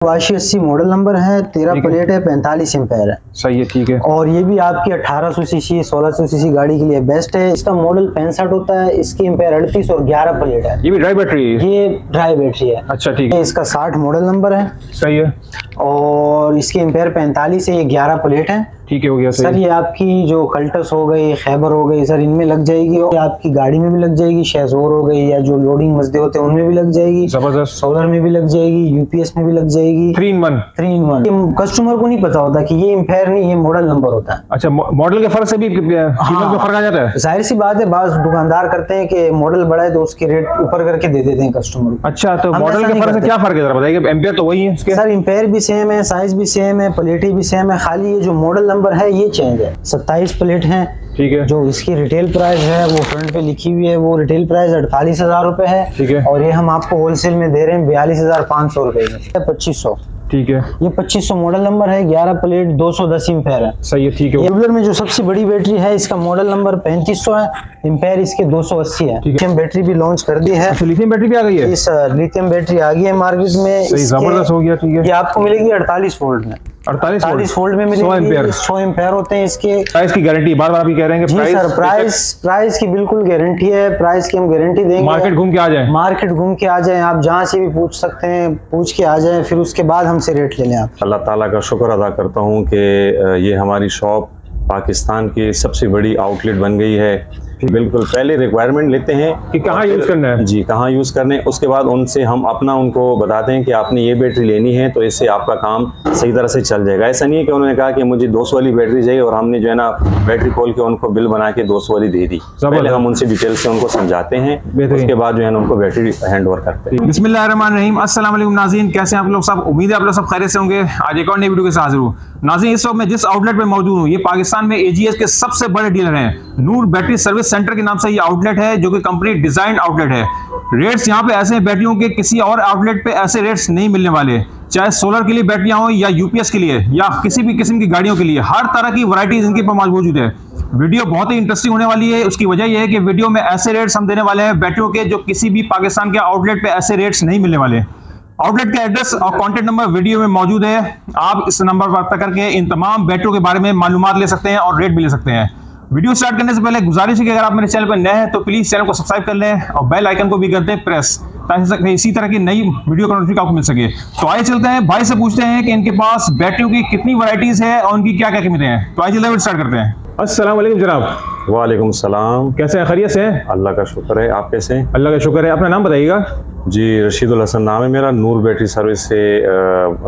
80 model number है, 13 plate है, 45 ampere है। सही है, ठीक है। और ये भी आपकी 1800 सीसी 1600 सीसी गाड़ी के लिए बेस्ट है। इसका मॉडल 65 होता है, इसकी एम्पेयर 38 और 11 प्लेट है। ये भी ड्राई बैटरी है? ये ड्राई बैटरी है। अच्छा, ठीक है। इसका 60 मॉडल नंबर है। सही है। और इसकी एम्पेयर 45 है, ये 11 प्लेट है। ठीक है, हो गया। सर ये आपकी जो कल्टस हो गई, खैबर हो गई, सर इनमें लग जाएगी। और आपकी गाड़ी में भी लग जाएगी, शेजोर हो गई या जो लोडिंग मसदे होते हैं उनमें भी लग जाएगी। जबरदस्त। सोलर में भी लग जाएगी, यूपीएस में भी लग जाएगी। 3 in 1। 3 in 1। कस्टमर को नहीं पता होता कि ये एम्पेयर नहीं, ये मॉडल नंबर होता है। अच्छा, मॉडल के फर्क से भी कीमत में फर्क आ जाता है? जाहिर सी बात है, बाज दुकानदार करते हैं कि मॉडल बड़ा है तो उसके रेट ऊपर करके दे देते हैं कस्टमर को। अच्छा, तो मॉडल के फर्क से क्या फर्क है, जरा बताइए। एम्पेयर तो वही है इसके? सर एम्पेयर भी सेम है, साइज भी सेम है, प्लेटें भी सेम है, खाली ये जो मॉडल नंबर है ये चेंज है। 27 प्लेट हैं। ठीक है। जो इसकी रिटेल प्राइस है वो फ्रंट पे लिखी हुई है, वो रिटेल प्राइस 48,000 रुपए है। ठीक है। और ये हम आपको होलसेल में दे रहे हैं 42,500 रुपए में, 2500। ठीक है। ये 2500 मॉडल नंबर है, 11 प्लेट, 210 एम्पेयर है। सही है, ठीक है। रेगुलर में जो सबसे बड़ी बैटरी है इसका मॉडल नंबर 3500 है, एम्पेयर इसके 280 है। लिथियम बैटरी भी लॉन्च कर दी है। लिथियम बैटरी भी आ गई है? इस लिथियम बैटरी आ गई है मार्केट में। जबरदस्त हो गया। ठीक है। ये आपको मिलेगी 48 वोल्ट में। 48 वोल्ट में मिलेगी। 100 एम्पेयर होते हैं इसके। प्राइस की गारंटी बार बार आप कह रहे हैं कि जी सर, प्राइस की बिल्कुल गारंटी है। प्राइस की हम गारंटी देंगे। मार्केट घूम के आ जाए? मार्केट घूम के आ जाए, आप जहाँ से भी पूछ सकते हैं, पूछ के आ जाए, फिर उसके बाद हमसे रेट ले लें आप। अल्लाह ताला का शुक्र अदा करता हूँ कि ये हमारी शॉप पाकिस्तान की सबसे बड़ी आउटलेट बन गई है। बिल्कुल पहले रिक्वायरमेंट लेते हैं कि कहाँ यूज़ करना है। जी, कहाँ यूज़ करना है। उसके बाद उनसे हम उनको बताते हैं कि आपने ये बैटरी लेनी है तो इससे आपका काम सही तरह से चल जाएगा। ऐसा नहीं है कि उन्होंने कहा कि मुझे 200 वाली बैटरी चाहिए और हमने जो है ना बैटरी खोल के उनको बिल बना के 200 वाली दे दी। पहले हम उनसे डिटेल से उनको समझाते हैं, उसके बाद जो है ना उनको बैटरी हैंड ओवर करते हैं। बिस्मिल्लाहिर्रहमानिर्रहीम। अस्सलाम वालेकुम नाज़रीन, कैसे हैं आप लोग सब? उम्मीद है आप लोग सब खैरियत से होंगे। आज एक और नई वीडियो के साथ हाजिर हूँ। नाज़रीन, इस वक्त मैं जिस आउटलेट पे मौजूद हूँ ये पाकिस्तान में एजीएस के सबसे बड़े डीलर हैं। नूर बैटरी सर्विस सेंटर के नाम से ये आउटलेट है, जो कि कंपनी डिजाइन आउटलेट है। रेट्स यहाँ पे ऐसे हैं बैटरियों के, किसी और आउटलेट पे ऐसे रेट्स नहीं मिलने वाले। चाहे सोलर के लिए बैटरियां हो या यूपीएस के लिए या किसी भी किस्म की गाड़ियों के लिए, हर तरह की वैरायटीज इनके पास मौजूद है। वीडियो बहुत ही इंटरेस्टिंग होने वाली है। उसकी वजह यह है कि वीडियो में ऐसे रेट्स हम देने वाले हैं बैटरियों के, जो किसी भी पाकिस्तान के आउटलेट पे ऐसे रेट्स नहीं मिलने वाले। आउटलेट का एड्रेस और कॉन्टेक्ट नंबर वीडियो में मौजूद है। आप इस नंबर पर रब्ता करके इन तमाम बैटरियों के बारे में मालूमात ले सकते हैं और रेट भी ले सकते हैं। वीडियो स्टार्ट करने से पहले गुजारिश है कि अगर आप मेरे चैनल पर नए हैं तो प्लीज चैनल को सब्सक्राइब कर लें और बेल आइकन को भी कर दें प्रेस, ताकि इसी तरह की नई वीडियो का नोटिफिकेशन आपको मिल सके। तो आइए चलते हैं, भाई से पूछते हैं कि इनके पास बैटरियों की कितनी वैरायटीज है और उनकी क्या क्या कीमतें हैं। तो आइए चलते स्टार्ट करते हैं। अस्सलाम वालेकुम जनाब। वालेकुम सलाम। कैसे हैं? खैरियत से हैं? अल्लाह का शुक्र है। आप कैसे हैं? अल्लाह का शुक्र है। अपना नाम बताइएगा। जी, रशीदुल हसन नाम है मेरा। नूर बैटरी सर्विस से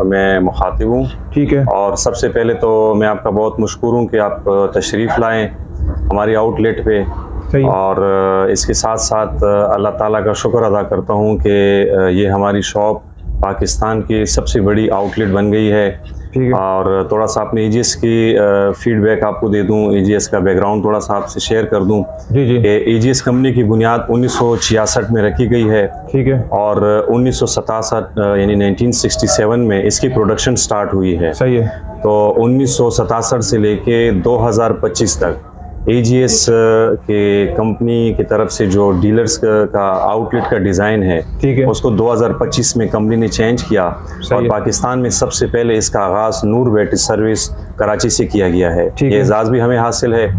मैं मुखातिब हूँ। ठीक है। और सबसे पहले तो मैं आपका बहुत मशकूर हूँ कि आप तशरीफ़ लाएँ हमारी आउटलेट पे। और इसके साथ साथ अल्लाह ताला का शुक्र अदा करता हूँ कि ये हमारी शॉप पाकिस्तान की सबसे बड़ी आउटलेट बन गई है। और थोड़ा सा अपने एजीएस की फीडबैक आपको दे दूं, एजीएस का बैकग्राउंड थोड़ा सा आपसे शेयर कर दूं। जी। एजीएस कंपनी की बुनियाद 1966 में रखी गई है। ठीक है। और 1967 यानी 1967 में इसकी प्रोडक्शन स्टार्ट हुई है। सही है। तो 1967 से लेके 2025 तक एजीएस के कंपनी की तरफ से जो डीलर्स का आउटलेट का डिज़ाइन है, ठीक है, उसको 2025 में कंपनी ने चेंज किया। और पाकिस्तान में सबसे पहले इसका आगाज़ नूर बैटरी सर्विस कराची से किया गया है। ये एजाज़ भी हमें हासिल है।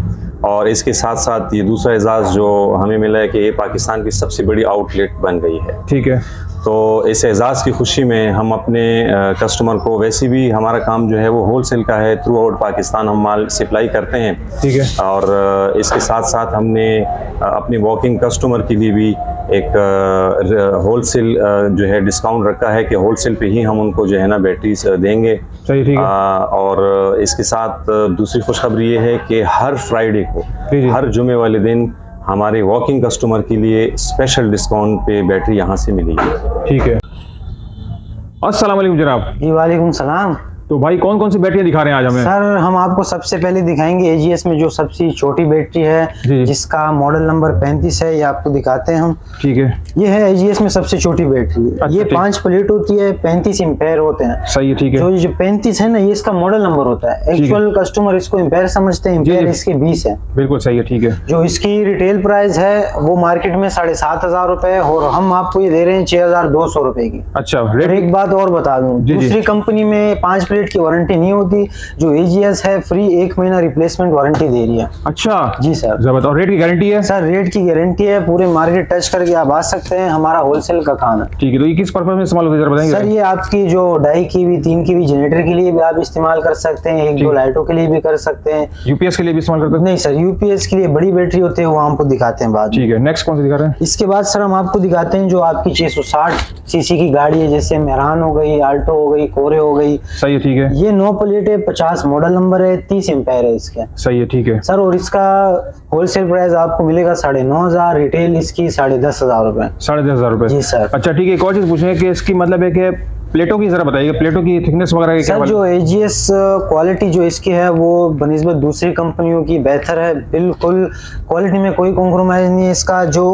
और इसके साथ साथ ये दूसरा एजाज़ जो हमें मिला है कि ये पाकिस्तान की सबसे बड़ी आउटलेट बन गई है। ठीक है। तो इस एजाज़ की खुशी में हम अपने कस्टमर को, वैसे भी हमारा काम जो है वो होलसेल का है, थ्रू आउट पाकिस्तान हम माल सप्लाई करते हैं। ठीक है। और इसके साथ साथ हमने अपने वॉकिंग कस्टमर के लिए भी एक होलसेल जो है डिस्काउंट रखा है कि होलसेल पे ही हम उनको जो है ना बैटरीज देंगे। सही, ठीक है। और इसके साथ दूसरी खुशखबरी ये है कि हर फ्राइडे को, हर जुमे वाले दिन हमारे वॉकिंग कस्टमर के लिए स्पेशल डिस्काउंट पे बैटरी यहाँ से मिलेगी। ठीक है। अस्सलाम वालेकुम जनाब। जी वालेकुम सलाम। तो भाई कौन कौन सी बैटरियां दिखा रहे हैं आज हमें? सर हम आपको सबसे पहले दिखाएंगे एजीएस में जो सबसे छोटी बैटरी है, जी। जिसका मॉडल नंबर 35 है, ये आपको दिखाते हैं हम। ठीक है, ये है एजीएस में सबसे छोटी बैटरी। अच्छा, ये ठीक। 5 प्लेट होती है, 35 एम्पेयर होते हैं। सही है, ठीक है, जो 35 है ना, ये इसका मॉडल नंबर होता है। एक्चुअल कस्टमर इसको एम्पेयर समझते हैं, एम्पेयर जी। इसके 20 है। बिल्कुल सही है, ठीक है, जो इसकी रिटेल प्राइस है वो मार्केट में 7,500 रुपए, और हम आपको ये दे रहे हैं 6,200 रुपए की। अच्छा और रेट। एक बात और बता दूं, जी, जी। दूसरी कंपनी में 5 प्लेट की वारंटी नहीं होती, जो एजीएस है फ्री 1 महीना रिप्लेसमेंट वारंटी दे रही है। अच्छा जी सर। जबरदस्त। और रेट की गारंटी है? सर रेट की गारंटी है, पूरे मार्केट टच करके आप आ सकते हैं, हमारा होलसेल का काम है। ठीक है, तो ये किस पर्पज में इस्तेमाल होता है जरा बताएंगे? सर ये आपकी जो 2.5 kV 3 kV जनरेटर के लिए भी आप इस्तेमाल कर सकते हैं, 1-2 लाइटों के लिए भी कर सकते हैं। यूपीएस के लिए भी इस्तेमाल करते हैं? नहीं सर, यूपीएस के लिए बड़ी बैटरी होती है, वो हमको दिखाते हैं बाद में। ठीक है, नेक्स्ट कौन सा दिखा रहे हैं? इसके बाद सर हम आपको दिखाते हैं जो आपकी 660 सीसी की गाड़ी है, जैसे मेहरान हो गई, आल्टो हो गई, कोरे हो गई। सही है, ठीक है, ये 9 प्लेट है, 50 मॉडल नंबर है, 30 एम्पेयर है इसके। सही है, ठीक है, सर और इसका होलसेल प्राइस आपको मिलेगा 9,500, रिटेल इसकी 10,500 रुपए। 10,500 रुपए। जी सर। अच्छा ठीक है, एक और चीज पूछेंगे कि इसकी मतलब है कि प्लेटों की जरा बताइए, प्लेटों की थिकनेस वगैरह क्या? सर जो एजीएस क्वालिटी जो इसकी है वो बनिस्बत दूसरी कंपनियों की बेहतर है, बिल्कुल क्वालिटी में कोई कॉम्प्रोमाइज नहीं है इसका। जो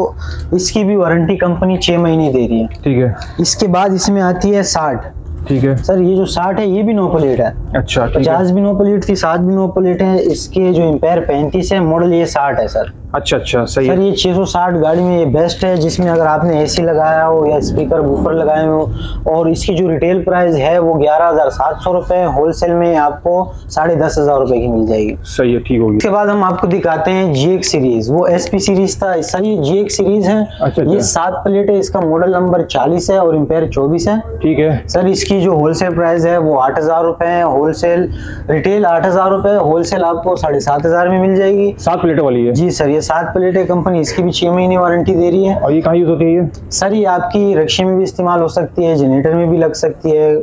इसकी भी वारंटी कंपनी 6 महीने दे रही है। ठीक है, इसके बाद इसमें आती है 60। ठीक है, सर ये जो 60 है ये भी 9 प्लेट है। अच्छा ठीक है, 50 भी 9 प्लेट थी, 60 भी 9 प्लेट है। इसके जो एम्पेयर 35 है, मॉडल ये 60 है सर। अच्छा अच्छा सही सर है, ये 660 गाड़ी में ये बेस्ट है, जिसमें अगर आपने एसी लगाया हो या स्पीकर बूफर लगाए हो। और इसकी जो रिटेल प्राइस है वो 11,700 रुपए, होलसेल में आपको 10,500 रुपए की मिल जाएगी। सही है, ठीक होगी। इसके बाद हम आपको दिखाते हैं GX सीरीज। वो SP सीरीज था, सर ये GX सीरीज है। अच्छा, ये अच्छा। 7 प्लेट है, इसका मॉडल नंबर 40 है और एम्पेयर 24 है। ठीक है, सर इसकी जो होलसेल प्राइस है वो 8,000 रुपए है, होलसेल रिटेल 8,000 रुपए, होलसेल आपको 7,500 में मिल जाएगी। 7 प्लेटों वाली है? जी सर, ये 7 प्लेट है, कंपनी इसकी भी 6 महीने वारंटी दे रही है। और ये कहाँ यूज होती है ये? सर ये आपकी रिक्शे में भी इस्तेमाल हो सकती है, जनरेटर में भी लग सकती है,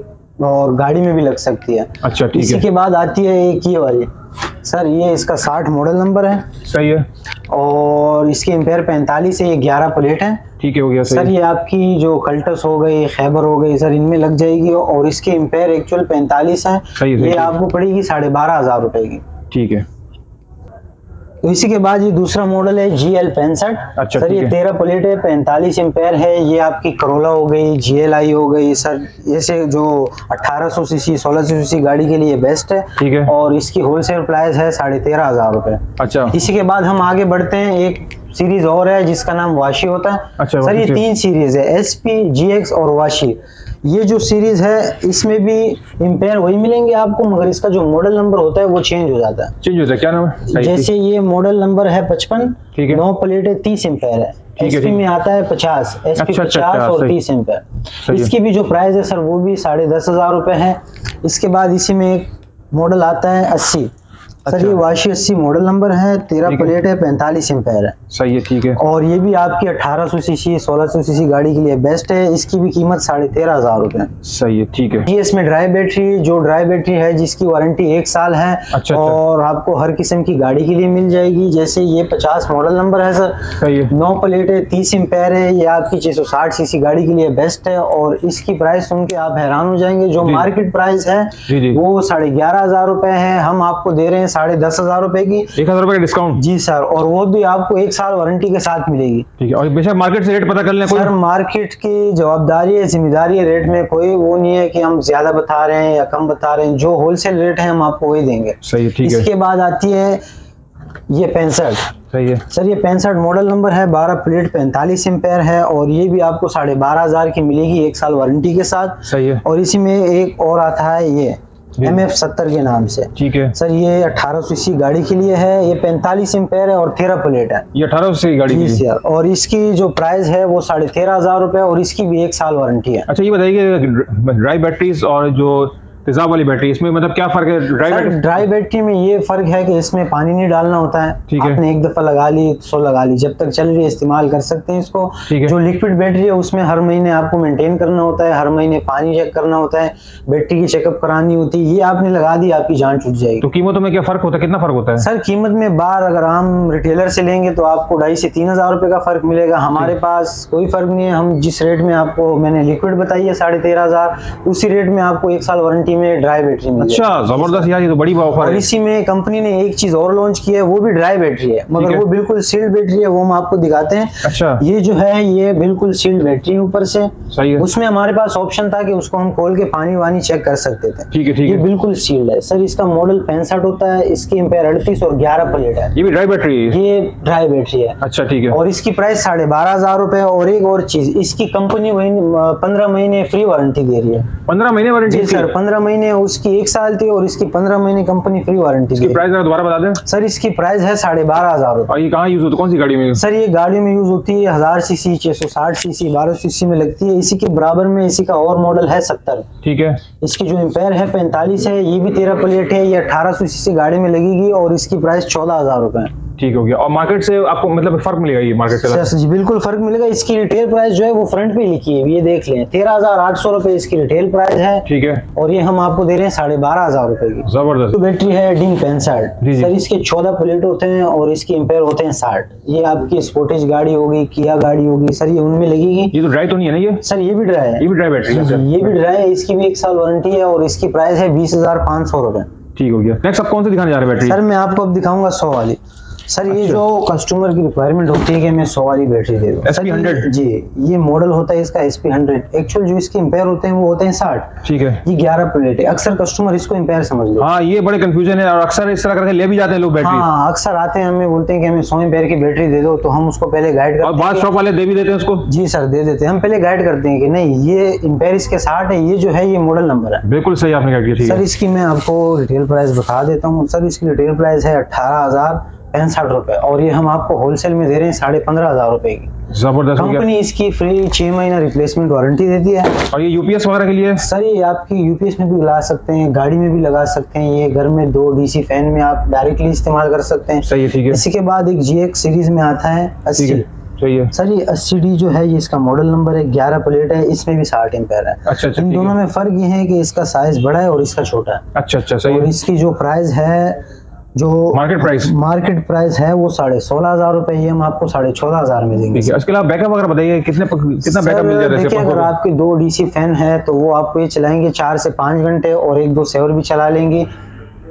और गाड़ी में भी लग सकती है। अच्छा ठीक इसी है, के बाद आती है एक ये वाली। सर ये इसका 60 मॉडल नंबर है, सही है, और इसके एम्पेयर 45 है, ये 11 प्लेट है। ठीक है, हो गया सर सही। ये आपकी जो कल्टस हो गई, खैबर हो गई, सर इनमें लग जाएगी, और इसके एम्पेयर एक्चुअल 45 है। सही है, ये सही है। आपको पड़ेगी 12,500 रुपए की। ठीक है, तो इसी के बाद ये दूसरा मॉडल है GL 65। अच्छा, सर ठीक ये है। 13 प्लेट है, 45 एम्पेयर है। ये आपकी करोला हो गई, GLI हो गई, सर ऐसे जो 1800 सीसी 1600 सीसी गाड़ी के लिए बेस्ट है। ठीक है। और इसकी होलसेल प्राइस है 13,500 रुपए। अच्छा इसी के बाद हम आगे बढ़ते हैं, एक सीरीज और है जिसका नाम वाशी होता है। अच्छा, सर ये वाशी। 3 सीरीज है, SP, GX और वाशी। ये जो सीरीज है इसमें भी एम्पेयर वही मिलेंगे आपको, मगर इसका जो मॉडल नंबर होता है वो चेंज हो जाता है। चेंज होता है, क्या नाम है? सही, जैसे ये मॉडल नंबर है 55, ठीक है। 9 प्लेट है, 30 एम्पेयर है। ठीक है, SP ठीक। में आता है 50, SP अच्छा, 50 और सही। 30 एम्पेयर। सही है। इसकी भी जो प्राइस है सर वो भी 10,500 रुपए है। इसके बाद इसी में एक मॉडल आता है 80। सर अच्छा। ये वाशी 80 मॉडल नंबर है, 13 ठीक है। प्लेट है, 45 एम्पेयर है। सही है, ठीक है, और ये भी आपकी 1800 सीसी 1600 सीसी गाड़ी के लिए बेस्ट है। इसकी भी कीमत 13,500 रुपए है। सही है, ठीक है, ये इसमें ड्राई बैटरी, जो ड्राई बैटरी है जिसकी वारंटी 1 साल है। अच्छा। और आपको हर किस्म की गाड़ी के लिए मिल जाएगी। जैसे ये 50 मॉडल नंबर है सर, सही है, 9 प्लेट है, 30 एम्पेयर है। ये आपकी 660 सीसी गाड़ी के लिए बेस्ट है, और इसकी प्राइस सुन के आप हैरान हो जाएंगे। जो जी। मार्केट प्राइस है जी, जी। वो 11,500 रुपए है, हम आपको दे रहे हैं 10,500 रुपए की। 1,000 रुपए का डिस्काउंट? जी सर, और वो भी आपको 1 साल वारंटी के साथ मिलेगी। ठीक है, और बेशक मार्केट से रेट पता कर लें कोई? सर मार्केट की जवाबदारी है, जिम्मेदारी है, रेट में कोई वो नहीं है कि हम ज्यादा बता रहे हैं या कम बता रहे हैं। जो होलसेल रेट है हम आपको वही देंगे। सही है, ठीक है, इसके बाद आती है ये 65। सही है, सर ये 65 मॉडल नंबर है, 12 प्लेट, 45 एम्पेयर है, और ये भी आपको 12,500 की मिलेगी 1 साल वारंटी के साथ। सही है, और इसी में एक और आता है ये जी। MF70 के नाम से। ठीक है। सर ये 1800 सीसी गाड़ी के लिए है, ये 45 एम्पेयर है और 13 प्लेट है। ये 1800 की गाड़ी जी की? सर, और इसकी जो प्राइस है वो 13,500 रुपए, और इसकी भी 1 साल वारंटी है। अच्छा ये बताइए कि ड्राई बैटरीज और जो तेजाब वाली बैटरी, इसमें मतलब क्या फर्क है? Dry sir battery? Dry battery में ये फर्क है कि इसमें पानी नहीं डालना होता है। ठीक है। आपने एक दफा लगा ली सो लगा ली, जब तक चल रही है इस्तेमाल कर सकते हैं इसको। ठीक है। जो लिक्विड बैटरी है उसमें हर महीने आपको मेंटेन करना होता है, हर महीने पानी चेक करना होता है, बैटरी की चेकअप करानी होती है। ये आपने लगा दी, आपकी जान छूट जाएगी। तो कीमतों में क्या फर्क होता है, कितना फर्क होता है? सर कीमत में बार अगर हम रिटेलर से लेंगे तो आपको 2,500 से 3,000 रुपए का फर्क मिलेगा। हमारे पास कोई फर्क नहीं है। हम जिस रेट में आपको मैंने लिक्विड बताई है 13,500, उसी रेट में आपको 1 साल वारंटी में ड्राई बैटरी मिल अच्छा जबरदस्त यार, ये तो बड़ी ऑफर और है। इसी में कंपनी ने एक चीज और लॉन्च की है, वो भी ड्राई बैटरी है, मगर वो बिल्कुल सील्ड बैटरी है, वो हम आपको दिखाते हैं। अच्छा ये जो है ये बिल्कुल सील्ड बैटरी है ऊपर से। सही है। उसमें हमारे पास ऑप्शन था कि उसको हम खोल के पानी वानी चेक कर सकते थे। ठीक है ठीक ये है। बिल्कुल सील्ड है सर। इसका मॉडल 65 होता है, इसकी एम्पेयर 38 और 11 प्लेट है। ये भी ड्राई बैटरी है? ये ड्राई बैटरी है। अच्छा ठीक है। और इसकी प्राइस 12,500 रुपए। और एक और चीज, इसकी कंपनी 15 महीने फ्री वारंटी दे रही है। 15 महीने वारंटी? जी सर, 15 महीने। उसकी 1 साल थी और इसकी 15 महीने कंपनी फ्री वारंटी इसकी दी। प्राइस दोबारा बता दें सर इसकी प्राइस है 12,500 रुपए। और ये कहाँ यूज होता है, कौन सी गाड़ी में? सर ये गाड़ी में यूज होती है 1000 सीसी, 660 सीसी, 1200 सीसी में लगती है। इसी के बराबर में इसी का और मॉडल है 70। ठीक है। इसकी जो एम्पेयर है 45 है। ये भी 13 प्लेट है। ये 1800 सीसी गाड़ी में लगेगी और इसकी प्राइस 14,000 रुपए है। ठीक हो गया। और मार्केट से आपको मतलब फर्क मिलेगा ये मार्केट से? जी बिल्कुल फर्क मिलेगा। इसकी रिटेल प्राइस जो है वो फ्रंट पे लिखी है, ये देख लें, 13,800 रुपए इसकी रिटेल प्राइस है। ठीक है। और ये हम आपको दे रहे हैं 12,500 रुपए की। जबरदस्त। तो बैटरी है डिंग 65। जी, जी। सर इसके 14 प्लेट होते हैं और इसके एम्पेयर होते हैं 60। ये आपकी स्पोर्टेज गाड़ी होगी, किया गाड़ी होगी सर, ये उनमें लगेगी। ये तो ड्राई तो नहीं है ना ये? सर ये भी ड्राई है। ये भी ड्राई बैटरी है? जी, ये भी ड्राई है। इसकी भी 1 साल वारंटी है और इसकी प्राइस है 20,500 रुपए। ठीक हो गया। नेक्स्ट आप कौन सी दिखाने जा रहे हैं बैटरी? सर मैं आपको अब दिखाऊंगा 100 वाली। सर ये अच्छा। जो कस्टमर की रिक्वायरमेंट होती है कि मैं 100 वाली बैटरी दे दूं। Sir, SP100? जी ये मॉडल होता है इसका SP100। एक्चुअल जो इसके एम्पेयर होते हैं वो होते हैं 60। ठीक है। ये 11 प्लेट है। अक्सर कस्टमर इसको एम्पेयर समझ लेते हैं। हाँ ये बड़े कंफ्यूजन है और अक्सर इस तरह करके ले भी जाते हैं लोग बैटरी। हाँ अक्सर आते हैं, हमें बोलते हैं कि हमें 100 एम्पेयर की बैटरी दे दो, तो हम उसको पहले गाइड और करते बाद हैं। शॉप वाले दे भी देते हैं उसको? जी सर दे देते हैं। हम पहले गाइड करते हैं कि नहीं ये एम्पेयर इसके 60 है, ये जो है ये मॉडल नंबर है। बिल्कुल सही आपने कहा। ठीक सर है। इसकी मैं आपको रिटेल प्राइस बता देता हूँ। सर इसकी रिटेल प्राइस है 18,065 रुपए और ये हम आपको होलसेल में दे रहे हैं 15,500 रुपए की। जबरदस्त हो गया। कंपनी इसकी फ्री 6 महीना रिप्लेसमेंट वारंटी देती है। और ये यूपीएस वगैरह के लिए? सर ये आपकी यूपीएस में भी लगा सकते हैं, गाड़ी में भी लगा सकते हैं। ये घर में 2 डीसी फैन में आप डायरेक्टली इस्तेमाल कर सकते हैं। सही है। ठीक है। इसी के बाद एक GX सीरीज में आता है ठीक 80। है। सही है। सर ये 80D जो है ये इसका मॉडल नंबर है, 11 प्लेट है, इसमें भी 60 एम्पेयर है। अच्छा अच्छा। इन ठीक दोनों है। में फर्क ये है कि इसका साइज बड़ा है और इसका छोटा है। अच्छा अच्छा सही और है। इसकी जो प्राइस है, जो मार्केट प्राइस है वो 16,500 रुपए, ये हम आपको 14,500 में देंगे। ठीक है। इसके अलावा बैकअप वगैरह बताइए कितना बैकअप मिल जाता है? देखिए अगर आपके 2 डीसी फैन है तो वो आपको ये चलाएंगे 4 से 5 घंटे और 1-2 सेवर भी चला लेंगे।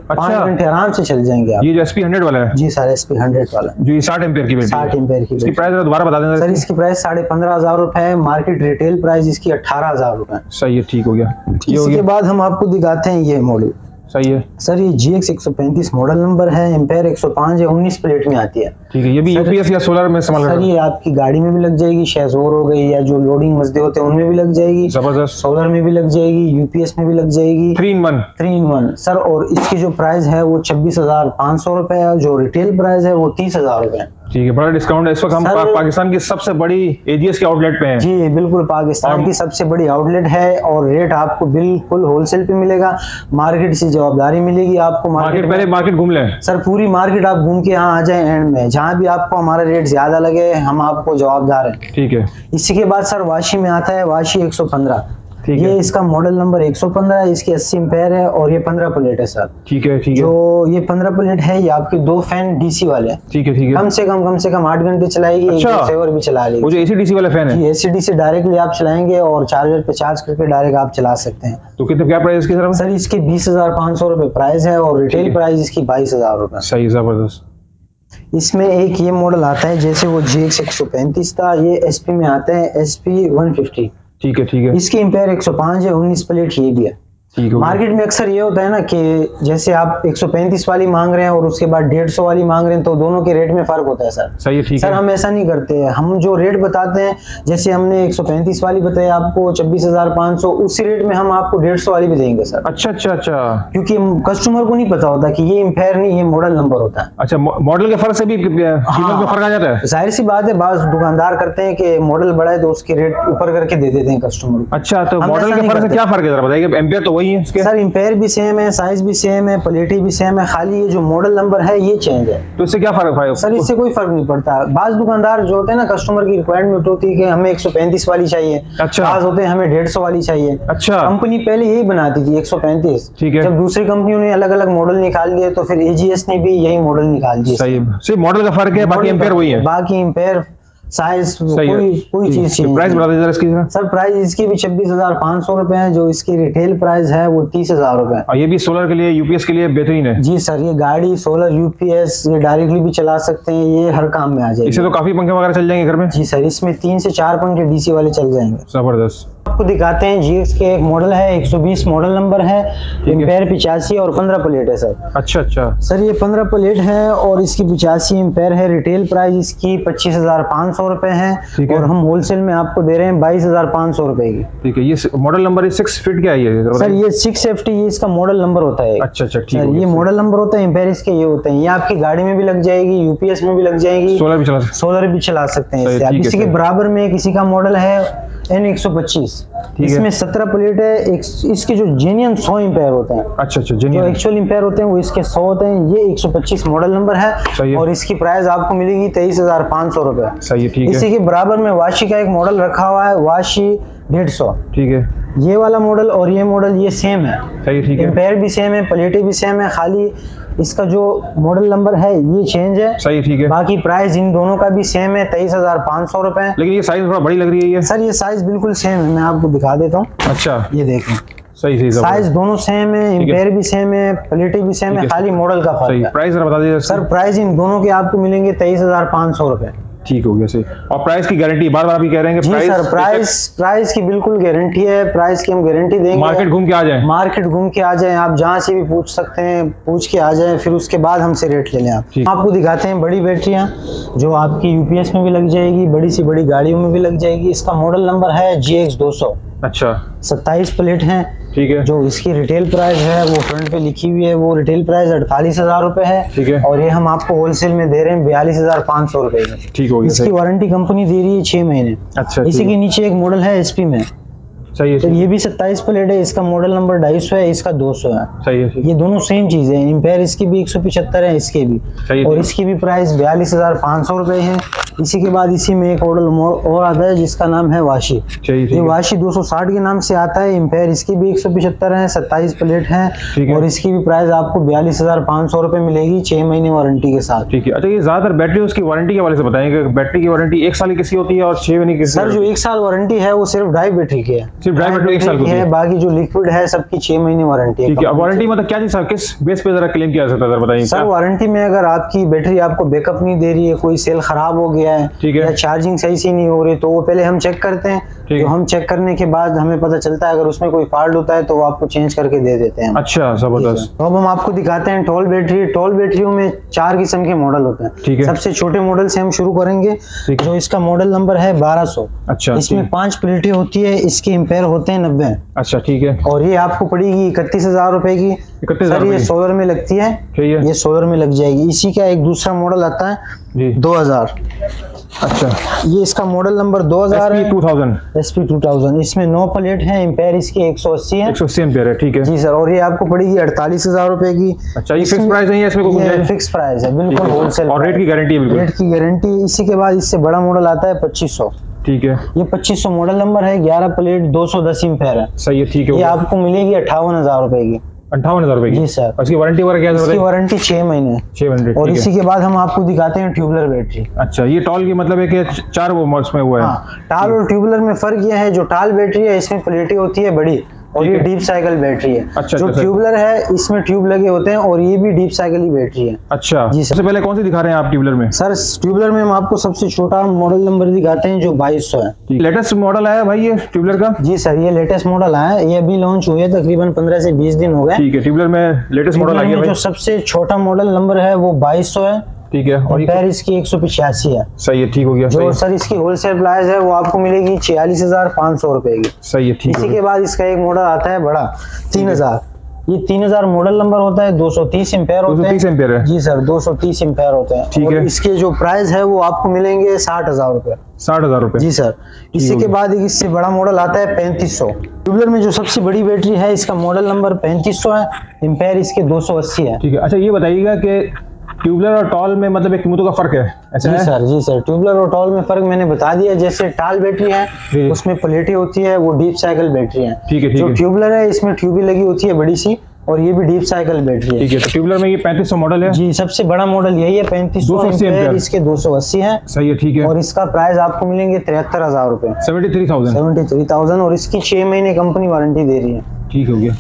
5 घंटे आराम से चल जाएंगे आप। ये जो SP100 वाला है? जी सर SP100 वाला, जो ये 60 एम्पेयर की बैटरी 60 एम्पेयर की इसकी बैटरी। प्राइस दोबारा बता देना सर इसकी प्राइस 15,500 रुपए है। मार्केट रिटेल प्राइस इसकी 18,000 रुपए। सही है। ठीक हो गया। ये हो इसके गया। बाद हम आपको दिखाते हैं ये मॉडल। सही है। सर ये GX 135 मॉडल नंबर है, एम्पेयर 105 है, 19 प्लेट में आती है। ठीक है। ये भी यूपीएस या सोलर में इस्तेमाल सर करते हैं? ये आपकी गाड़ी में भी लग जाएगी, शेज़ोर हो गई या जो लोडिंग मसदे होते हैं उनमें भी लग जाएगी, जबरदस्त। सोलर में भी लग जाएगी, यूपीएस में भी लग जाएगी। 3 in 1? 3 in 1 sir. और इसकी जो प्राइस है वो 26,500 रुपए है। जो रिटेल प्राइस है वो 30,000 रुपए है। ठीक है। बड़ा डिस्काउंट है इस वक्त। हम सर- पाकिस्तान की सबसे बड़ी एजीएस के आउटलेट पे हैं। जी बिल्कुल पाकिस्तान की सबसे बड़ी आउटलेट है और रेट आपको बिल्कुल होलसेल पे मिलेगा। मार्केट से जवाबदारी मिलेगी आपको। पहले मार्केट घूम लें सर पूरी मार्केट आप घूम के यहाँ आ जाए, एंड में जहाँ भी आपको हमारा रेट ज्यादा लगे हम आपको जवाबदार हैं। ठीक है। इसी के बाद सर वाशी में आता है वाशी 115। ठीक ये है। इसका मॉडल नंबर 115 है। इसकी 80 एम्पेयर है और ये 15 प्लेट है सर। ठीक है। ठीक है। जो ये 15 प्लेट है ये आपके 2 फैन डीसी वाले हैं। ठीक है। ठीक है। कम से कम 8 घंटे चलाएगी। अच्छा। एक सेवर भी चला लेगी। वो जो एसी डीसी वाला फैन है? जी एसीडी से डायरेक्टली आप चलाएंगे और चार्जर पे चार्ज करके डायरेक्ट आप चला सकते हैं। तो कितने क्या प्राइस इसकी तरफ? सर इसकी 20,500 रुपए प्राइस है और ठीक रिटेल है। प्राइस इसकी 22,000 रुपए। सही, जबरदस्त। इसमें एक ये मॉडल आता है जैसे वो GX 135 था, ये SP में आता है SP 150। ठीक है। ठीक है। इसकी एम्पेयर 105 है, 19 प्लेट ये भी है। ठीक है। मार्केट में अक्सर ये होता है ना कि जैसे आप 135 वाली मांग रहे हैं और उसके बाद 150 वाली मांग रहे हैं तो दोनों के रेट में फर्क होता है सर। सही है। ठीक सर है। हम ऐसा नहीं करते हैं। हम जो रेट बताते हैं, जैसे हमने 135 वाली बताई आपको 26,500, उसी रेट में हम आपको 150 वाली भी देंगे सर। अच्छा अच्छा अच्छा। क्योंकि कस्टमर को नहीं पता होता कि ये एम्पेयर नहीं, ये मॉडल नंबर होता है। अच्छा, मॉडल के फर्क से भी कीमत में फर्क आ जाता है? जाहिर सी बात है, बाज दुकानदार करते हैं कि मॉडल बड़ा है तो उसके रेट ऊपर करके दे देते हैं कस्टमर को। अच्छा, तो हम मॉडल ऐसा के नहीं फर्क से करते। क्या फर्क है जरा बताइए? एम्पेयर तो वही है इसके? सर एम्पेयर भी सेम है, साइज भी सेम है, प्लेटी भी सेम है, खाली ये जो मॉडल नंबर है ये चेंज है। तो इससे क्या फर्क है? सर इससे कोई फर्क नहीं पड़ता। बाज दुकानदार जो होते हैं ना, कस्टमर की रिक्वायरमेंट होती है कि हमें 135 वाली चाहिए। अच्छा। बाज होते हैं हमें 150 वाली चाहिए। अच्छा। कंपनी पहले यही बनाती थी 135। ठीक है। जब दूसरी कंपनियों ने अलग अलग मॉडल निकाल दिए तो फिर AGS ने भी यही मॉडल निकाल दिए। सही, सिर्फ मॉडल का फर्क है, बाकी एम्पेयर वही है। बाकी एम्पेयर साइज, सही है। कोई चीज चेंज प्राइस नहीं। बता दीजिए इसकी जरा। सर प्राइस इसकी भी 26,500 रुपए है, जो इसकी रिटेल प्राइस है वो 30,000 रुपए है। और ये भी सोलर के लिए, यूपीएस के लिए बेहतरीन है। जी सर, ये गाड़ी सोलर यूपीएस ये डायरेक्टली भी चला सकते हैं, ये हर काम में आ इससे जाएगी। तो काफी पंखे वगैरह चल जाएंगे घर में। जी सर, इसमें 3 से 4 पंखे डीसी वाले चल जाएंगे। जबरदस्त। आपको दिखाते हैं जीएक्स के एक मॉडल है, 120 मॉडल नंबर है, एम्पेयर 85 और 15 प्लेट है सर। अच्छा अच्छा। सर ये 15 प्लेट है और इसकी 85 एम्पेयर है। रिटेल प्राइस इसकी 25,500 रुपए है ठीक है। और हम होलसेल में आपको दे रहे हैं 22,500 रुपए की। ठीक है, ये मॉडल नंबर 6 फीट क्या है ये? सर ये 650 ये इसका मॉडल नंबर होता है। अच्छा अच्छा, ठीक सर है। ये मॉडल नंबर होता है, एम्पेयर इसके ये होते हैं। ये आपकी गाड़ी में भी लग जाएगी, यूपीएस में भी लग जाएगी, सोलर भी चला सकते सोलर भी चला सकते हैं सही, इससे। अब ठीक है, इसी के सही। बराबर में किसी का मॉडल है N125, ठीक है। इसमें 17 प्लेट है। इसके जो जेन्युइन 100 एम्पेयर होते हैं, अच्छा अच्छा, जो जेन्युइन। एक्चुअल एम्पेयर होते हैं वो इसके 100 होते हैं। ये 125 मॉडल नंबर सही है है। और इसकी प्राइस आपको मिलेगी 23,500 रुपए। सही है, ठीक इसी है। के बराबर में वाशी का एक मॉडल रखा हुआ है, वाशी 150। ठीक है, ये वाला मॉडल और ये मॉडल ये सेम है, सही, ठीक है। एम्पेयर भी सेम है, प्लेटें भी सेम है, खाली इसका जो मॉडल नंबर है ये चेंज है। सही, ठीक है। बाकी प्राइस इन दोनों का भी सेम है, 23,500 रुपए। लेकिन ये साइज थोड़ा बड़ी लग रही है ये। सर ये साइज बिल्कुल सेम है, मैं आपको दिखा देता हूँ, अच्छा, ये देखें। सही सही, साइज जबरदस्त। दोनों सेम है, एम्पेयर भी सेम है, प्लेटें भी सेम ठीक है, है, खाली मॉडल का सही। फर्क है। प्राइस जरा बता दीजिए सर प्राइस इन दोनों के आपको मिलेंगे 23,500 रुपए। ठीक हो गया, सही। और प्राइस की गारंटी बार बार आप ये कह रहे हैं कि जी सर, प्राइस की बिल्कुल गारंटी है, प्राइस की हम गारंटी देंगे। मार्केट घूम के आ जाए। मार्केट घूम के आ जाएं, आप जहाँ से भी पूछ सकते हैं, पूछ के आ जाएं, फिर उसके बाद हमसे रेट ले लें आप। ठीक। आपको दिखाते हैं बड़ी बैटरियाँ जो आपकी यूपीएस में भी लग जाएगी, बड़ी सी बड़ी गाड़ियों में भी लग जाएगी। इसका मॉडल नंबर है GX200, अच्छा, 27 प्लेट हैं। ठीक है। जो इसकी रिटेल प्राइस है वो फ्रंट पे लिखी हुई है, वो रिटेल प्राइस 48,000 रुपए है। ठीक है। और ये हम आपको होलसेल में दे रहे हैं 42,500 रुपए में। ठीक हो गया, इसकी सही। वारंटी कंपनी दे रही है 6 महीने। अच्छा, इसी ठीक के है। नीचे एक मॉडल है एसपी में, सही है, तो ये भी 27 प्लेट है, इसका मॉडल नंबर 250 है, इसका 200 है। सही है, ये दोनों सेम चीज है, एम्पेयर इसकी भी 175 है, इसके भी, सही है, और ठीक। इसकी भी प्राइस 42,500 रुपए है। इसी के बाद इसी में एक मॉडल और आता है जिसका नाम है वाशी। सही, ठीक ये है। वाशी 260 के नाम से आता है, एम्पेयर इसकी भी 175 है, 27 प्लेट है, ठीक है। और इसकी भी प्राइस आपको 42,500 रुपए मिलेगी 6 महीने वारंटी के साथ। ठीक है। अच्छा, ये ज्यादातर बैटरी उसकी वारंटी के हवाले से बताएंगे। बैटरी की वारंटी 1 साल की किसी होती है और 6 महीने की किसी सर जो 1 साल वारंटी है वो सिर्फ ड्राई बैटरी की है, सिर्फ ड्राई बैटरी 1 साल की है, है। बाकी जो लिक्विड है सबकी 6 महीने वारंटी है। ठीक है। अब वारंटी मतलब क्या चीज, किस बेस पे जरा क्लेम किया जा सकता है, जरा बताइए। सर क्या? वारंटी में अगर आपकी बैटरी आपको बैकअप नहीं दे रही है, कोई सेल खराब हो गया है, ठीक है। या चार्जिंग सही से नहीं हो रही, तो वो पहले हम चेक करते हैं। ठीक तो है। हम चेक करने के बाद हमें पता चलता है अगर उसमें कोई फॉल्ट होता है तो वो आपको चेंज करके दे देते हैं। अच्छा, जबरदस्त। तो अब हम आपको दिखाते हैं टॉल बैटरी। टॉल बैटरियों में 4 किस्म के मॉडल होते हैं। ठीक है। सबसे छोटे मॉडल से हम शुरू करेंगे, ठीक है। जो इसका मॉडल नंबर है 1200। अच्छा, इसमें ठीक। 5 प्लेटें होती है, इसके एम्पेयर होते हैं 90, अच्छा, ठीक है। और ये आपको पड़ेगी 31,000 रुपए की। 31,000 सर ये रुपए की। सोलर में लगती है, ठीक है। ये सोलर में लग जाएगी। इसी का एक दूसरा मॉडल आता है जी। 2000, अच्छा, ये इसका मॉडल नंबर 2000 है, SP2000 SP2000। इसमें 9 प्लेट है, एम्पेयर इसकी 180 है। 180 एम्पेयर है, ठीक है। जी सर, और ये आपको पड़ेगी 48,000 रुपए की। अच्छा, ये फिक्स प्राइस नहीं है, इसमें कोई गुंजाइश है? फिक्स प्राइस है, बिल्कुल ठीक है। होलसेल। और रेट की गारंटी है बिल्कुल? रेट की गारंटी। इसी के बाद इससे बड़ा मॉडल आता है 2500। ठीक है, ये 2500 मॉडल नंबर है, 11 प्लेट 210 एम्पेयर है। सही है, ठीक है। ये आपको मिलेगी 58,000 रुपए की। 58,000 रुपए की? जी सर। और इसकी वारंटी वगैरह क्या इसकी है? वारंटी 6 महीने। 6 महीने, और ठीक इसी है। के बाद हम आपको दिखाते हैं ट्यूबलर बैटरी। अच्छा, ये टॉल की मतलब है कि 4 वो मॉड्स में हुआ है। हाँ, टाल और ट्यूबलर में फर्क यह है, जो टाल बैटरी है इसमें प्लेटें होती है बड़ी, और ठीक ये है। डीप साइकिल बैटरी है। अच्छा, जो अच्छा, ट्यूबलर है इसमें ट्यूब लगे होते हैं, और ये भी डीप साइकिल ही बैटरी है। अच्छा, जी सर। सबसे पहले कौन सी दिखा रहे हैं आप ट्यूबलर में? सर ट्यूबलर में हम आपको सबसे छोटा मॉडल नंबर दिखाते हैं जो 2200 है। लेटेस्ट मॉडल आया भाई ये ट्यूबलर का? जी सर, ये लेटेस्ट मॉडल आया है, ये अभी लॉन्च हुए तकरीबन 15 से 20 दिन हो गए। ठीक है, ट्यूबलर में लेटेस्ट मॉडल आ ट्यूबलर गया में भाई। जो सबसे छोटा मॉडल नंबर है वो 2200 है, ठीक है। और एम्पेयर इसकी 185 है। सही है, ठीक हो गया। जो सर इसकी होलसेल प्राइस है वो आपको मिलेगी 46,500 रुपए की। सही है, ठीक इसी है। के बाद इसका एक मॉडल आता है बड़ा 3000। ये 3000 मॉडल नंबर होता है, 230 एम्पेयर होते हैं। 230 एम्पेयर है? जी सर, 230 एम्पेयर होते हैं। ठीक और है। इसके जो प्राइस है वो आपको मिलेंगे 60,000 रुपए। 60,000 रुपए? जी सर। इसी हो के गया। बाद एक इससे बड़ा मॉडल आता है 3500। ट्यूबलर में जो सबसे बड़ी बैटरी है इसका मॉडल नंबर 3500 है, एम्पेयर इसके 280 है। ठीक है। अच्छा, ये बताइएगा कि ट्यूबलर और टॉल में मतलब एक कीमतों का फर्क है, ऐसा जी है? सर, जी सर, ट्यूबलर और टॉल में फर्क मैंने बता दिया। जैसे टाल बैटरी जी। है उसमें प्लेटें होती है, वो डीप साइकिल बैटरी है। ठीक है, ठीक जो है। ट्यूबलर है इसमें ट्यूबी लगी होती है बड़ी सी, और ये भी डीप साइकिल बैटरी है। ठीक है, तो ट्यूबलर में ये 3500 मॉडल है। जी, सबसे बड़ा मॉडल यही है, 3500 एम्पेयर, इसके 280 है। सही है, ठीक है। और इसका प्राइस आपको मिलेंगे 73,000 रुपए, 73,000 और इसकी 6 महीने कंपनी वारंटी दे रही है। ठीक हो गया।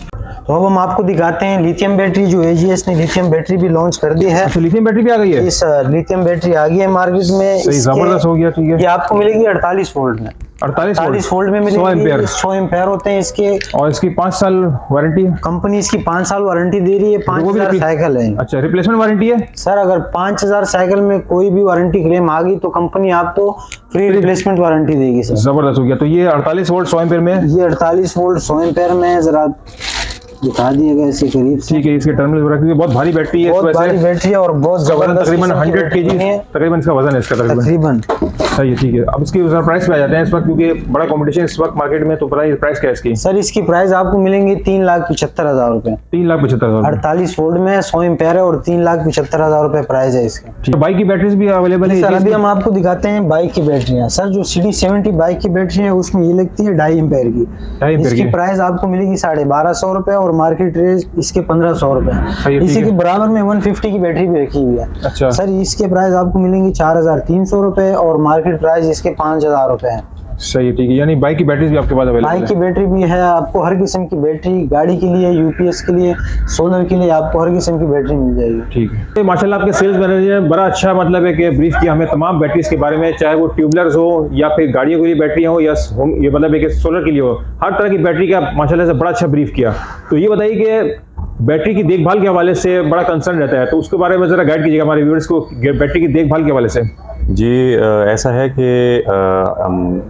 तो अब हम आपको दिखाते हैं लिथियम बैटरी, जो एजीएस ने लिथियम बैटरी भी लॉन्च कर दी है। अच्छा, लिथियम बैटरी भी आ गई है। इस लिथियम बैटरी आ गई है मार्केट में। सही, जबरदस्त हो गया। ठीक है, ये आपको मिलेगी 48 वोल्ट में। 48 वोल्ट में मिलेगी। 100 एम्पेयर। 100 एम्पेयर होते हैं इसके, और इसकी 5 साल वारंटी है। कंपनी इसकी 5 साल वारंटी दे रही है। 5000 साइकिल है। अच्छा, रिप्लेसमेंट वारंटी है सर, अगर 5000 साइकिल में कोई भी वारंटी क्लेम आ गई तो कंपनी आपको फ्री रिप्लेसमेंट वारंटी देगी सर। जबरदस्त हो गया। तो ये 48 वोल्ट 100 एम्पेयर में है। ये 48 वोल्ट 100 एम्पेयर में है। जरा दिखा दिएगा इसे करीब से। ठीक है, इसके टर्मिनल रखिए, बहुत भारी बैटरी है। बहुत भारी बैटरी है और बहुत जबरदस्त, तकरीबन 100 kg तकरीबन इसका वजन है इसका तकरीबन। सही है, ठीक है। अब इसकी प्राइस पे आ जाते हैं इस वक्त, क्योंकि बड़ा कंपटीशन इस वक्त मार्केट में। तो प्राइस क्या है इसकी? सर, इसकी प्राइस आपको मिलेंगी 3,75,000 रुपए। 3,75,000। 48 वोल्ट में 100 एम्पेयर है और 3,75,000 रुपए प्राइस है इसका। ठीक है, बाइक की बैटरीज भी अवेलेबल है सर, अभी हम आपको दिखाते हैं बाइक की बैटरियां। सर, जो CD70 बाइक की बैटरी है उसमें ये लगती है 2.5 एम्पेयर की। 2.5 एम्पेयर इसकी की प्राइस आपको मिलेगी 1250 रुपए और मार्केट रेट इसके 1500 रुपए। इसी के बराबर में 150 की बैटरी भी रखी हुई है। अच्छा सर, इसके प्राइस आपको मिलेंगी 4,300 रुपए और मार्केट प्राइस इसके 5,000 रुपए है। सही है, ठीक है। यानी बाइक की बैटरीज भी आपके पास अवेलेबल है? बाइक की बैटरी भी है, आपको हर किस्म की बैटरी, गाड़ी के लिए, यूपीएस के लिए, सोलर के लिए, आपको हर किस्म की बैटरी मिल जाएगी। ठीक है। तो माशाल्लाह आपके सेल्स मैनेजर ने बड़ा अच्छा मतलब है कि ब्रीफ किया हमें तमाम बैटरीज के बारे में, चाहे वो ट्यूबलर्स हो या फिर गाड़ियों के लिए बैटरी हो या ये मतलब है कि सोलर के लिए हो, हर तरह की बैटरी का माशाल्लाह से बड़ा अच्छा ब्रीफ किया। तो ये बताइए कि बैटरी की देखभाल के हवाले से बड़ा कंसर्न रहता है, तो उसके बारे में जरा गाइड कीजिएगा हमारे व्यूअर्स को बैटरी की देखभाल के हवाले से। जी, ऐसा है कि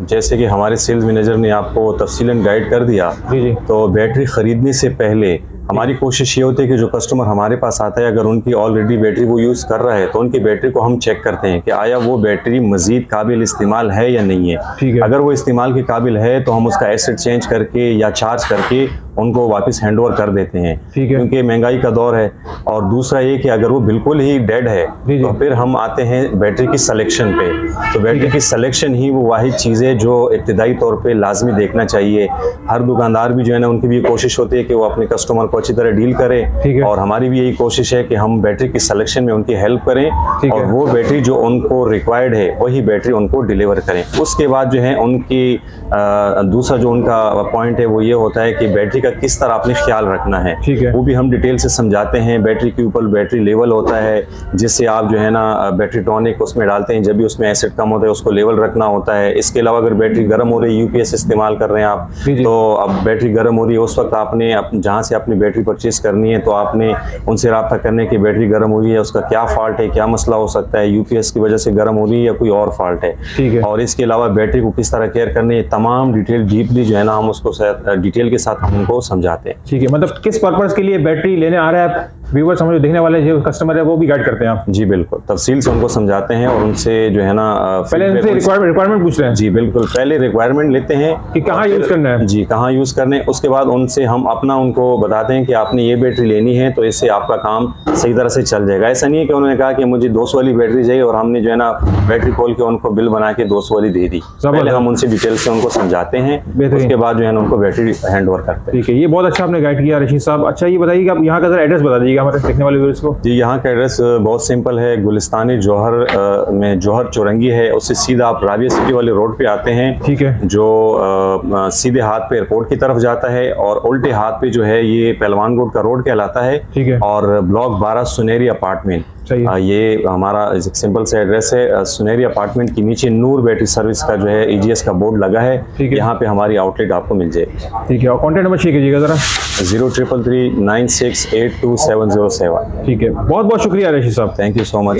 जैसे कि हमारे सेल्स मैनेजर ने आपको तफसीलन गाइड कर दिया। जी। तो बैटरी ख़रीदने से पहले हमारी कोशिश ये होती है कि जो कस्टमर हमारे पास आता है, अगर उनकी ऑलरेडी बैटरी वो यूज़ कर रहा है तो उनकी बैटरी को हम चेक करते हैं कि आया वो बैटरी मज़ीद काबिल इस्तेमाल है या नहीं है। ठीक है। अगर वो इस्तेमाल के काबिल है तो हम उसका एसिड चेंज करके या चार्ज करके उनको वापस हैंड ओवर कर देते हैं। ठीक है। क्योंकि महंगाई का दौर है। और दूसरा ये कि अगर वो बिल्कुल ही डेड है तो फिर हम आते हैं बैटरी की सिलेक्शन पे। तो बैटरी की सिलेक्शन ही वो वाहिद चीज़ है जो इब्तिदाई तौर पे लाजमी देखना चाहिए। हर दुकानदार भी जो है ना, उनकी भी कोशिश होती है कि वो अपने कस्टमर को अच्छी तरह डील करें, और हमारी भी यही कोशिश है कि हम बैटरी की सिलेक्शन में उनकी हेल्प करें और वो बैटरी जो उनको रिक्वायर्ड है वही बैटरी उनको डिलीवर करें। उसके बाद जो है उनकी दूसरा जो उनका पॉइंट है वो ये होता है कि बैटरी का किस तरह आपने ख्याल रखना है, वो भी हम डिटेल से समझाते हैं। बैटरी के ऊपर बैटरी लेवल होता है जिससे आप जो है ना बैटरी टॉनिक उसमें डालते हैं, जब भी उसमें एसिड कम होता है उसको लेवल रखना होता है। इसके अलावा अगर बैटरी गर्म हो रही है, यूपीएस इस्तेमाल कर रहे हैं आप, तो अब बैटरी गर्म हो रही है उस वक्त आपने जहाँ से अपनी बैटरी परचेज करनी है तो आपने उनसे रब्ता करने की बैटरी गर्म हो रही है, उसका क्या फॉल्ट है, क्या मसला हो सकता है, यूपीएस की वजह से गर्म हो रही है या कोई और फॉल्ट है। और इसके अलावा बैटरी को किस तरह केयर करनी है, तमाम डिटेल डीपली जो है ना हम उसको डिटेल के साथ हम उनको समझाते हैं। ठीक है, मतलब किस पर्पस के लिए बैटरी लेने आ रहा है व्यूअर्स, समझो देखने वाले जो कस्टमर है वो भी गाइड करते हैं आप? जी बिल्कुल, तफसील से उनको समझाते हैं और उनसे जो है ना पहले उनसे रिक्वायरमेंट पूछ रहे हैं। जी बिल्कुल, पहले रिक्वायरमेंट लेते हैं कि कहाँ यूज करना है। जी, कहाँ यूज करने, उसके बाद उनसे हम अपना उनको बताते हैं कि आपने ये बैटरी लेनी है तो इससे आपका काम सही तरह से चल जाएगा। ऐसा नहीं है कि उन्होंने कहा कि मुझे 200 वाली बैटरी चाहिए और हमने जो है ना बैटरी खोल के उनको बिल बना के 200 वाली दे दी। पहले हम उनसे डिटेल से उनको समझाते हैं, उसके बाद जो है ना उनको बैटरी हैंड ओवर करते हैं। ठीक है, ये बहुत अच्छा आपने गाइड किया रशीद साहब। अच्छा ये बताइए कि आप यहाँ का जरा एड्रेस बता दीजिएगा हमारे देखने वाले व्यूअर्स को। जी, यहाँ का एड्रेस बहुत सिंपल है। गुलिस्तानी जौहर में जौहर चौरंगी है, उससे सीधा आप राबिया सिटी वाले रोड पे आते हैं। ठीक है, जो सीधे हाथ पे एयरपोर्ट की तरफ जाता है और उल्टे हाथ पे जो है ये पहलवान रोड का रोड कहलाता है। ठीक है, और ब्लॉक 12 सुनेरी अपार्टमेंट, ये हमारा एक सिंपल से एड्रेस है। सुनेरी अपार्टमेंट के नीचे नूर बैटरी सर्विस का जो है एजीएस का बोर्ड लगा है। यहाँ पे हमारी आउटलेट आपको मिल जाएगी। ठीक है, और कॉन्टैक्ट नंबर शेयर कीजिएगा जरा। 033396827007। ठीक है, बहुत बहुत शुक्रिया रशीद साहब, थैंक यू सो मच।